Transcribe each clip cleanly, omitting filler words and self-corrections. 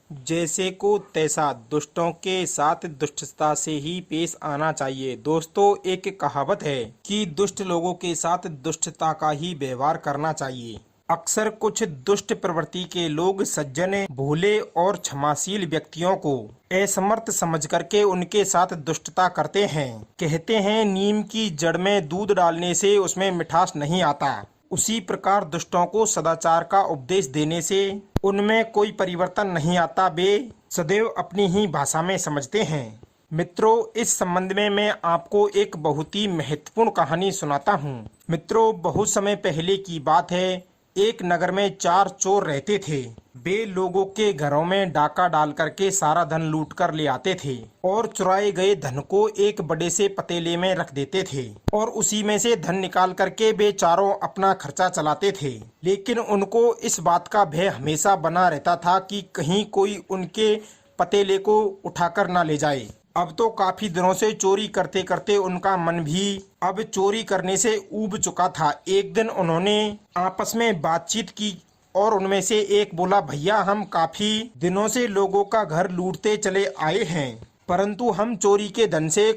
जैसे को तैसा, दुष्टों के साथ दुष्टता से ही पेश आना चाहिए। दोस्तों, एक कहावत है कि दुष्ट लोगों के साथ दुष्टता का ही व्यवहार करना चाहिए। अक्सर कुछ दुष्ट प्रवृत्ति के लोग सज्जन, भोले और क्षमाशील व्यक्तियों को असमर्थ समझ करके उनके साथ दुष्टता करते हैं। कहते हैं नीम की जड़ में दूध डालने से उसमें मिठास नहीं आता। उसी प्रकार दुष्टों को सदाचार का उपदेश देने से उनमें कोई परिवर्तन नहीं आता। वे सदैव अपनी ही भाषा में समझते हैं। मित्रों, इस संबंध में मैं आपको एक बहुत ही महत्वपूर्ण कहानी सुनाता हूँ। मित्रों, बहुत समय पहले की बात है। एक नगर में 4 चोर रहते थे। वे लोगों के घरों में डाका डाल करके सारा धन लूट कर ले आते थे और चुराए गए धन को एक बड़े से पतीले में रख देते थे और उसी में से धन निकाल करके वे चारों अपना खर्चा चलाते थे। लेकिन उनको इस बात का भय हमेशा बना रहता था कि कहीं कोई उनके पतीले को उठाकर ना ले जाए। अब तो काफी दिनों से चोरी करते करते उनका मन भी अब चोरी करने से ऊब चुका था। एक दिन उन्होंने आपस में बातचीत की और उनमें से एक बोला, भैया, हम काफी दिनों से लोगों का घर लूटते चले आए हैं, परंतु हम चोरी के धन से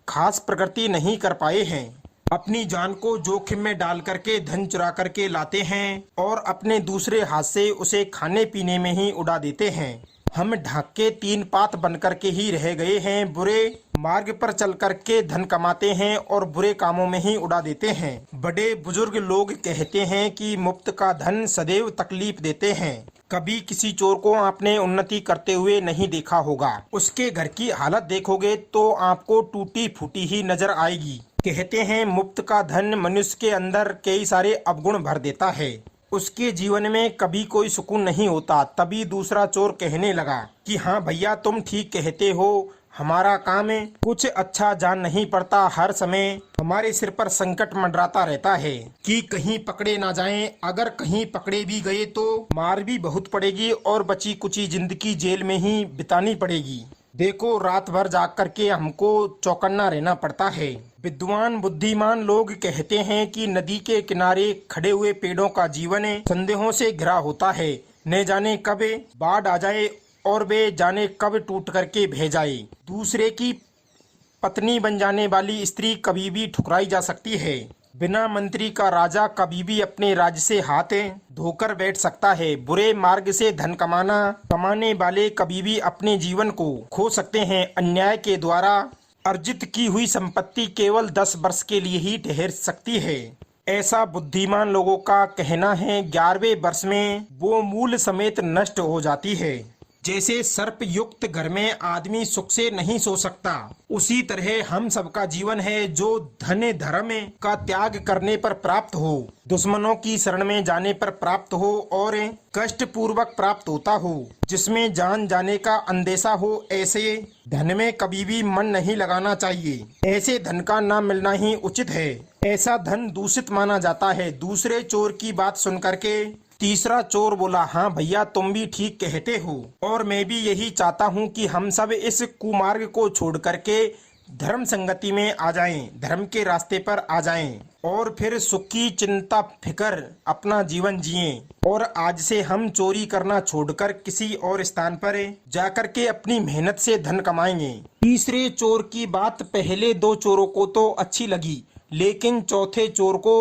खास प्रगति नहीं कर पाए हैं। अपनी जान को जोखिम में डाल करके धन चुरा करके लाते हैं और अपने दूसरे हाथ से उसे खाने पीने में ही उड़ा देते हैं। हम ढाक के 3 पात बन करके ही रह गए हैं। बुरे मार्ग पर चल करके धन कमाते हैं और बुरे कामों में ही उड़ा देते हैं। बड़े बुजुर्ग लोग कहते हैं कि मुफ्त का धन सदैव तकलीफ देते हैं। कभी किसी चोर को आपने उन्नति करते हुए नहीं देखा होगा। उसके घर की हालत देखोगे तो आपको टूटी फूटी ही नजर आएगी। कहते हैं मुफ्त का धन मनुष्य के अंदर कई सारे अवगुण भर देता है। उसके जीवन में कभी कोई सुकून नहीं होता। तभी दूसरा चोर कहने लगा कि हाँ भैया, तुम ठीक कहते हो, हमारा काम है कुछ अच्छा जान नहीं पड़ता। हर समय हमारे सिर पर संकट मंडराता रहता है कि कहीं पकड़े ना जाएं। अगर कहीं पकड़े भी गए तो मार भी बहुत पड़ेगी और बची कुची जिंदगी जेल में ही बितानी पड़ेगी। देखो, रात भर जाग करके हमको चौकन्ना रहना पड़ता है। विद्वान बुद्धिमान लोग कहते हैं कि नदी के किनारे खड़े हुए पेड़ों का जीवन संदेहों से घिरा होता है। न जाने कब बाढ़ आ जाए और वे जाने कब टूट करके बह जाए। दूसरे की पत्नी बन जाने वाली स्त्री कभी भी ठुकराई जा सकती है। बिना मंत्री का राजा कभी भी अपने राज्य से हाथ धोकर बैठ सकता है। बुरे मार्ग से धन कमाने वाले कभी भी अपने जीवन को खो सकते हैं। अन्याय के द्वारा अर्जित की हुई संपत्ति केवल 10 वर्ष के लिए ही ठहर सकती है। ऐसा बुद्धिमान लोगों का कहना है। 11वें वर्ष में वो मूल समेत नष्ट हो जाती है। जैसे सर्प युक्त घर में आदमी सुख से नहीं सो सकता, उसी तरह हम सबका जीवन है जो धन धर्म का त्याग करने पर प्राप्त हो, दुश्मनों की शरण में जाने पर प्राप्त हो और कष्ट पूर्वक प्राप्त होता हो, जिसमें जान जाने का अंदेशा हो। ऐसे धन में कभी भी मन नहीं लगाना चाहिए। ऐसे धन का ना मिलना ही उचित है। ऐसा धन दूषित माना जाता है। दूसरे चोर की बात सुन करके तीसरा चोर बोला, हाँ भैया, तुम भी ठीक कहते हो और मैं भी यही चाहता हूँ कि हम सब इस कुमार्ग को छोड़ करके धर्म संगति में आ जाएं, धर्म के रास्ते पर आ जाएं और फिर सुखी चिंता फिकर अपना जीवन जिएं। और आज से हम चोरी करना छोड़कर किसी और स्थान पर जाकर के अपनी मेहनत से धन कमाएंगे। तीसरे चोर की बात पहले 2 चोरों को तो अच्छी लगी, लेकिन चौथे चोर को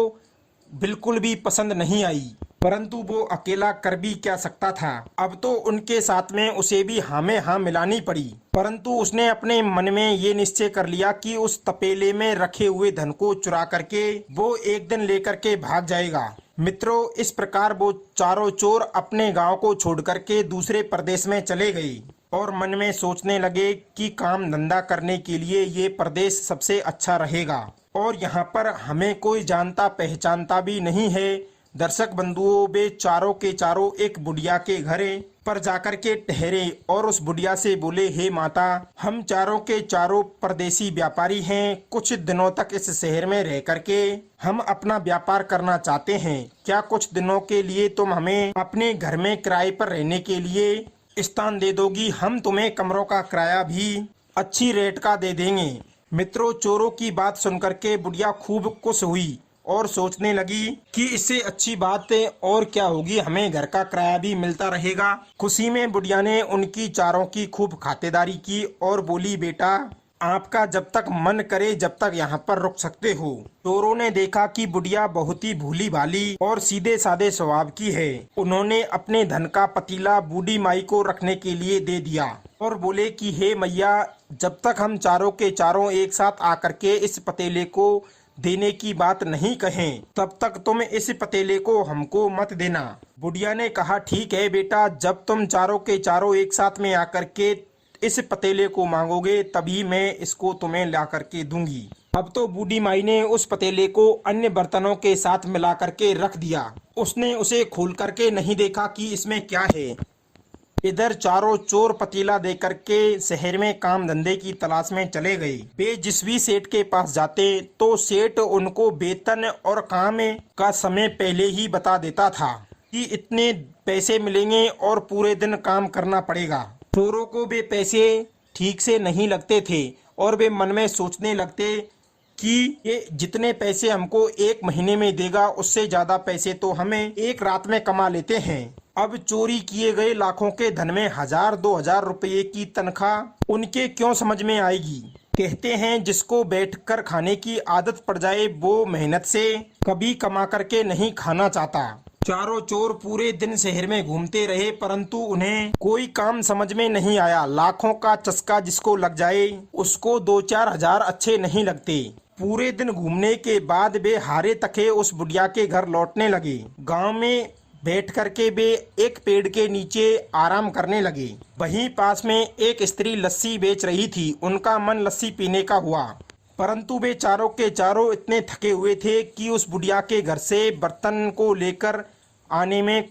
बिल्कुल भी पसंद नहीं आई। परंतु वो अकेला कर भी क्या सकता था। अब तो उनके साथ में उसे भी हाँ में हाँ मिलानी पड़ी। परंतु उसने अपने मन में ये निश्चय कर लिया कि उस तपेले में रखे हुए धन को चुरा करके वो एक दिन लेकर के भाग जाएगा। मित्रों, इस प्रकार वो चारों चोर अपने गांव को छोड़ करके दूसरे प्रदेश में चले गए और मन में सोचने लगे कि काम धंधा करने के लिए ये प्रदेश सबसे अच्छा रहेगा और यहाँ पर हमें कोई जानता पहचानता भी नहीं है। दर्शक बंधुओं, वे चारों के चारों एक बुढ़िया के घर पर जाकर के ठहरे और उस बुढ़िया से बोले, हे माता, हम चारों के चारों परदेसी व्यापारी हैं। कुछ दिनों तक इस शहर में रह करके हम अपना व्यापार करना चाहते हैं। क्या कुछ दिनों के लिए तुम हमें अपने घर में किराए पर रहने के लिए स्थान दे दोगी? हम तुम्हें कमरों का किराया भी अच्छी रेट का दे देंगे। मित्रों, चोरों की बात सुनकर के बुढ़िया खूब खुश हुई और सोचने लगी कि इससे अच्छी बात और क्या होगी, हमें घर का किराया भी मिलता रहेगा। खुशी में बुढ़िया ने उनकी चारों की खूब खातिरदारी की और बोली, बेटा आपका जब तक मन करे जब तक यहाँ पर रुक सकते हो। चोरों ने देखा कि बुढ़िया बहुत ही भोली भाली और सीधे साधे स्वभाव की है। उन्होंने अपने धन का पतीला बूढ़ी माई को रखने के लिए दे दिया और बोले कि हे मैया, जब तक हम चारों के चारों एक साथ आकर के इस पतीले को देने की बात नहीं कहें, तब तक तुम इस पतीले को हमको मत देना। बुढ़िया ने कहा, ठीक है बेटा, जब तुम चारों के चारों एक साथ में आकर के इस पतीले को मांगोगे तभी मैं इसको तुम्हें ला करके दूंगी। अब तो बूढ़ी माई ने उस पतीले को अन्य बर्तनों के साथ मिला करके रख दिया। उसने उसे खोल करके नहीं देखा कि इसमें क्या है। इधर चारों चोर पतीला दे करके शहर में काम धंधे की तलाश में चले गए। वे जिस भी सेठ के पास जाते तो सेठ उनको वेतन और काम का समय पहले ही बता देता था कि इतने पैसे मिलेंगे और पूरे दिन काम करना पड़ेगा। चोरों को वे पैसे ठीक से नहीं लगते थे और वे मन में सोचने लगते कि ये जितने पैसे हमको एक महीने में देगा उससे ज्यादा पैसे तो हमें एक रात में कमा लेते हैं। अब चोरी किए गए लाखों के धन में 1000-2000 रुपये की तनख्वाह उनके क्यों समझ में आएगी। कहते हैं जिसको बैठकर खाने की आदत पड़ जाए वो मेहनत से कभी कमा करके नहीं खाना चाहता। चारों चोर पूरे दिन शहर में घूमते रहे परंतु उन्हें कोई काम समझ में नहीं आया। लाखों का चस्का जिसको लग जाए उसको 2-4 हजार अच्छे नहीं लगते। पूरे दिन घूमने के बाद वे हारे तके उस बुढ़िया के घर लौटने लगे। गांव में बैठ करके वे एक पेड़ के नीचे आराम करने लगे। वहीं पास में एक स्त्री लस्सी बेच रही थी। उनका मन लस्सी पीने का हुआ परंतु वे चारों के चारों इतने थके हुए थे कि उस बुढ़िया के घर से बर्तन को लेकर आने में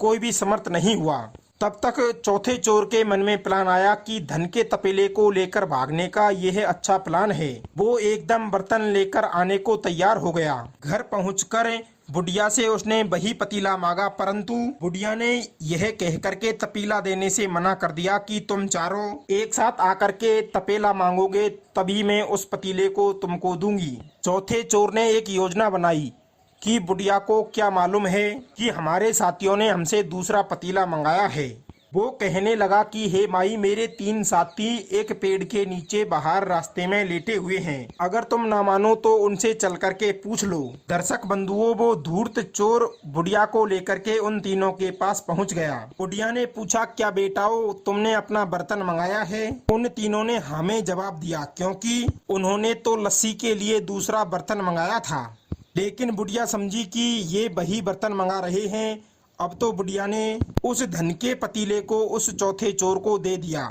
कोई भी समर्थ नहीं हुआ। तब तक चौथे चोर के मन में प्लान आया कि धन के तपेले को लेकर भागने का यह अच्छा प्लान है। वो एकदम बर्तन लेकर आने को तैयार हो गया। घर पहुंचकर बुढ़िया से उसने वही पतीला मांगा परंतु बुढ़िया ने यह कह करके तपीला देने से मना कर दिया कि तुम चारों एक साथ आकर के तपेला मांगोगे तभी मैं उस पतीले को तुमको दूंगी। चौथे चोर ने एक योजना बनाई कि बुढ़िया को क्या मालूम है कि हमारे साथियों ने हमसे दूसरा पतीला मंगाया है। वो कहने लगा कि हे माई, मेरे 3 साथी एक पेड़ के नीचे बाहर रास्ते में लेटे हुए हैं। अगर तुम ना मानो तो उनसे चल करके पूछ लो। दर्शक बंधुओं, वो धूर्त चोर बुढ़िया को लेकर के उन तीनों के पास पहुंच गया। बुढ़िया ने पूछा, क्या बेटाओ तुमने अपना बर्तन मंगाया है? उन तीनों ने हमें जवाब दिया क्योंकि उन्होंने तो लस्सी के लिए दूसरा बर्तन मंगाया था। लेकिन बुढ़िया समझी कि ये वही बर्तन मंगा रहे हैं। अब तो बुढ़िया ने उस धन के पतीले को उस चौथे चोर को दे दिया।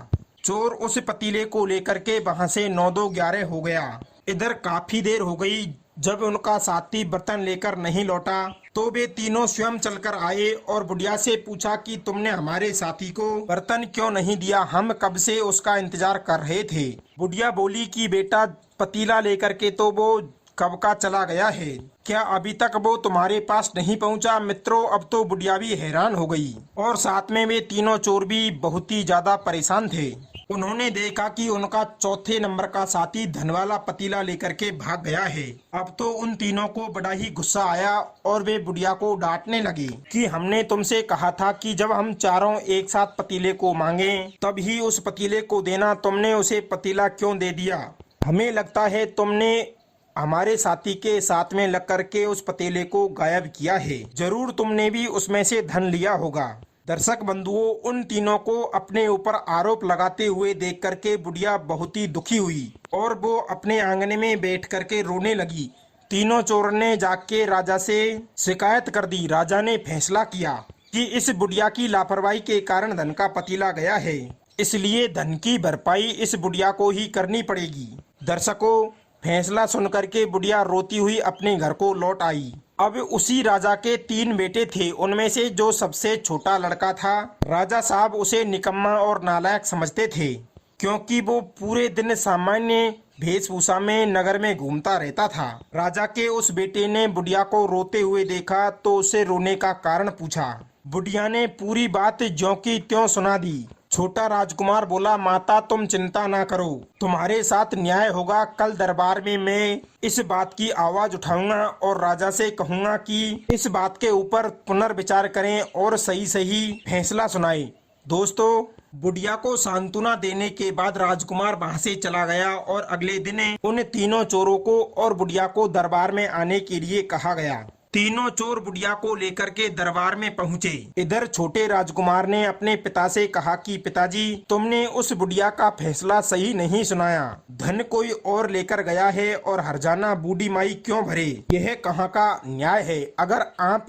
चोर उस पतीले को लेकर के वहां से 9-2-11 हो गया। इधर काफी देर हो गई। जब उनका साथी बर्तन लेकर नहीं लौटा तो वे तीनों स्वयं चलकर आए और बुढ़िया से पूछा कि तुमने हमारे साथी को बर्तन क्यों नहीं दिया? हम कब से उसका इंतजार कर रहे थे। बुढ़िया बोली कि बेटा, पतीला लेकर के तो वो कब का चला गया है, क्या अभी तक वो तुम्हारे पास नहीं पहुंचा? मित्रों, अब तो बुढ़िया भी हैरान हो गई और साथ में वे तीनों चोर भी बहुत ही ज्यादा परेशान थे। उन्होंने देखा कि उनका चौथे नंबर का साथी धन वाला पतीला लेकर के भाग गया है। अब तो उन तीनों को बड़ा ही गुस्सा आया और वे बुढ़िया को डांटने लगे कि हमने तुमसे कहा था कि जब हम चारों एक साथ पतीले को मांगे तब ही उस पतीले को देना। तुमने उसे पतीला क्यों दे दिया? हमें लगता है तुमने हमारे साथी के साथ में लग करके उस पतीले को गायब किया है। जरूर तुमने भी उसमें से धन लिया होगा। दर्शक बंधुओं, उन तीनों को अपने ऊपर आरोप लगाते हुए देख करके बुढ़िया बहुत ही दुखी हुई और वो अपने आंगन में बैठ करके रोने लगी। तीनों चोरों ने जाके राजा से शिकायत कर दी। राजा ने फैसला किया कि इस बुढ़िया की लापरवाही के कारण धन का पतीला गया है, इसलिए धन की भरपाई इस बुढ़िया को ही करनी पड़ेगी। दर्शकों, फैसला सुनकर के बुढ़िया रोती हुई अपने घर को लौट आई। अब उसी राजा के 3 बेटे थे। उनमें से जो सबसे छोटा लड़का था, राजा साहब उसे निकम्मा और नालायक समझते थे क्योंकि वो पूरे दिन सामान्य वेशभूषा में नगर में घूमता रहता था। राजा के उस बेटे ने बुढ़िया को रोते हुए देखा तो उसे रोने का कारण पूछा। बुढ़िया ने पूरी बात ज्यों की त्यों सुना दी। छोटा राजकुमार बोला, माता तुम चिंता ना करो, तुम्हारे साथ न्याय होगा। कल दरबार में मैं इस बात की आवाज उठाऊंगा और राजा से कहूंगा कि इस बात के ऊपर पुनर्विचार करें और सही सही फैसला सुनाए। दोस्तों, बुढ़िया को सांत्वना देने के बाद राजकुमार वहां से चला गया और अगले दिन उन तीनों चोरों को और बुढ़िया को दरबार में आने के लिए कहा गया। तीनों चोर बुढ़िया को लेकर के दरबार में पहुंचे। इधर छोटे राजकुमार ने अपने पिता से कहा कि पिताजी, तुमने उस बुढ़िया का फैसला सही नहीं सुनाया। धन कोई और लेकर गया है और हर्जाना बूढ़ी माई क्यों भरे? यह कहाँ का न्याय है? अगर आप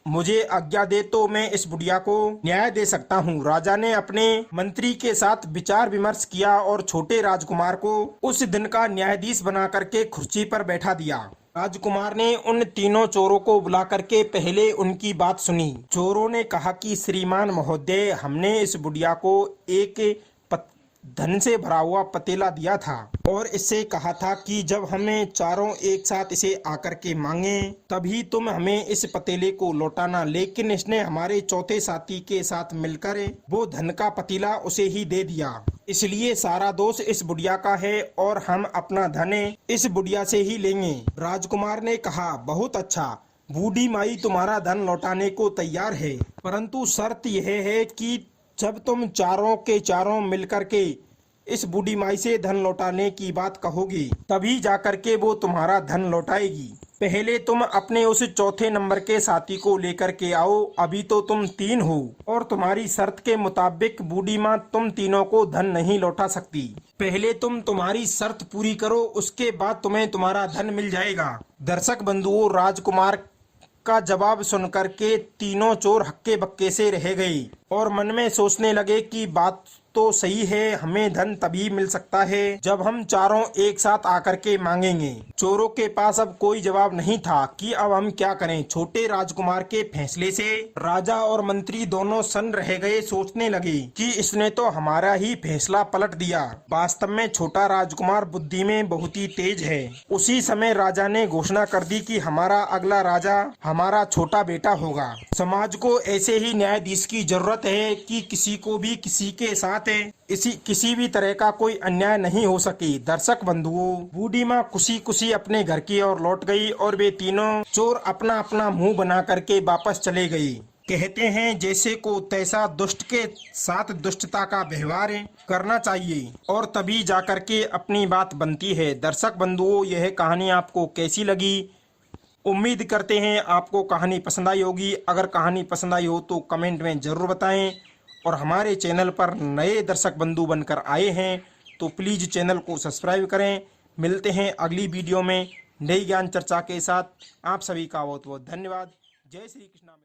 मुझे आज्ञा दे तो मैं इस बुढ़िया को न्याय दे सकता हूँ। राजा ने अपने मंत्री के साथ विचार विमर्श किया और छोटे राजकुमार को उस दिन का न्यायाधीश बना करके कुर्सी पर बैठा दिया। राजकुमार ने उन तीनों चोरों को बुला करके पहले उनकी बात सुनी। चोरों ने कहा कि श्रीमान महोदय, हमने इस बुढ़िया को एक धन से भरा हुआ पतीला दिया था और इससे कहा था कि जब हमें चारों एक साथ इसे आकर के मांगे तभी तुम हमें इस पतीले को लौटाना। लेकिन इसने हमारे चौथे साथी के साथ मिलकर वो धन का पतीला उसे ही दे दिया, इसलिए सारा दोष इस बुढ़िया का है और हम अपना धन इस बुढ़िया से ही लेंगे। राजकुमार ने कहा, बहुत अच्छा, बूढ़ी माई तुम्हारा धन लौटाने को तैयार है, परंतु शर्त यह है कि जब तुम चारों के चारों मिलकर के इस बूढ़ी माई से धन लौटाने की बात कहोगी तभी जाकर के वो तुम्हारा धन लौटाएगी। पहले तुम अपने उस चौथे नंबर के साथी को लेकर के आओ। अभी तो तुम 3 हो और तुम्हारी शर्त के मुताबिक बूढ़ी माँ तुम तीनों को धन नहीं लौटा सकती। पहले तुम तुम्हारी शर्त पूरी करो, उसके बाद तुम्हें तुम्हारा धन मिल जाएगा। दर्शक बंधुओं, राजकुमार का जवाब सुनकर के तीनों चोर हक्के बक्के से रह गए और मन में सोचने लगे कि बात तो सही है, हमें धन तभी मिल सकता है जब हम चारों एक साथ आकर के मांगेंगे। चोरों के पास अब कोई जवाब नहीं था कि अब हम क्या करें। छोटे राजकुमार के फैसले से राजा और मंत्री दोनों सन्न रह गए। सोचने लगे कि इसने तो हमारा ही फैसला पलट दिया। वास्तव में छोटा राजकुमार बुद्धि में बहुत ही तेज है। उसी समय राजा ने घोषणा कर दी कि हमारा अगला राजा हमारा छोटा बेटा होगा। समाज को ऐसे ही न्यायाधीश की जरूरत है कि किसी को भी किसी के साथ किसी भी तरह का कोई अन्याय नहीं हो सके। दर्शक बंधुओं, बूढ़ी माँ खुशी खुशी अपने घर की ओर लौट गई और वे तीनों चोर अपना अपना मुंह बना करके वापस चले गए। कहते हैं जैसे को तैसा दुष्ट के साथ दुष्टता का व्यवहार करना चाहिए और तभी जाकर के अपनी बात बनती है। दर्शक बंधुओं, यह कहानी आपको कैसी लगी? उम्मीद करते हैं आपको कहानी पसंद आई होगी। अगर कहानी पसंद आई हो तो कमेंट में जरूर बताएं और हमारे चैनल पर नए दर्शक बंधु बनकर आए हैं तो प्लीज़ चैनल को सब्सक्राइब करें। मिलते हैं अगली वीडियो में नई ज्ञान चर्चा के साथ। आप सभी का बहुत बहुत धन्यवाद। जय श्री कृष्ण।